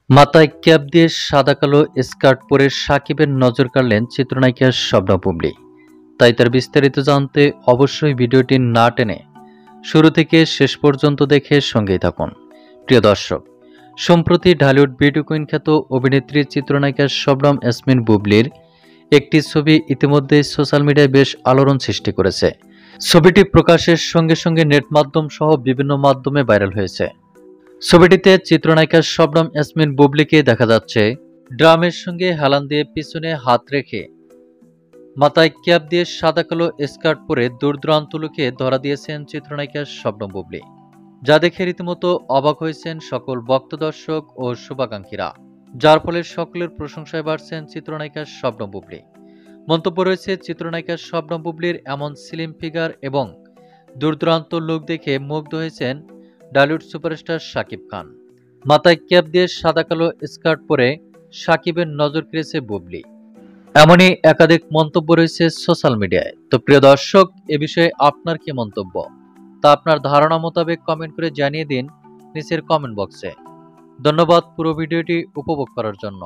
মাথায় ক্যাপ দিয়ে সাদা কালো স্কার্ট পরে সাকিবের নজর কাড়লেন চিত্রনায়িকা শবনম বুবলী। তাই তার বিস্তারিত জানতে অবশ্যই ভিডিওটি না টেনে শুরু থেকে শেষ পর্যন্ত দেখে সঙ্গেই থাকুন। প্রিয় দর্শক, সম্প্রতি ঢালিউড বিউটি কুইন খ্যাত অভিনেত্রী চিত্রনায়িকা শবনম ইয়াসমিন বুবলীর একটি ছবি ইতিমধ্যে সোশ্যাল মিডিয়ায় বেশ আলোড়ন সৃষ্টি করেছে। ছবিটি প্রকাশের সঙ্গে সঙ্গে নেট মাধ্যম সহ বিভিন্ন মাধ্যমে ভাইরাল হয়েছে। ছবিটিতে চিত্রনায়িকা শবনম ইয়াসমিন বুবলীকে দেখা যাচ্ছে ড্রামের সঙ্গে হেলান দিয়ে পিছনে হাত রেখে মাথায় ক্যাপ দিয়ে সাদা কালো স্কার্ট পরে দূর-দূরান্ত লোকে ধরা দিয়েছেন চিত্রনায়িকা শবনম বুবলী, যা দেখে রীতিমতো অবাক হয়েছেন সকল ভক্ত দর্শক ও শুভাকাঙ্ক্ষীরা, যার ফলে সকলের প্রশংসায় বাড়ছেন চিত্রনায়িকা শবনম বুবলী। মন্তব্য রয়েছে চিত্রনায়িকা শবনম বুবলীর এমন স্লিম ফিগার এবং দূর-দূরান্ত লুক দেখে মুগ্ধ হয়েছেন ঢালিউড সুপারস্টার শাকিব খান। মাথায় ক্যাপ দিয়ে সাদা কালো স্কার্ট পরে শাকিবের নজর কেড়েছে বুবলী, এমনই একাধিক মন্তব্য রয়েছে সোশ্যাল মিডিয়ায়। তো প্রিয় দর্শক, এ বিষয়ে আপনার কি মন্তব্য তা আপনার ধারণা মোতাবেক কমেন্ট করে জানিয়ে দিন নিচের কমেন্ট বক্সে। ধন্যবাদ পুরো ভিডিওটি উপভোগ করার জন্য।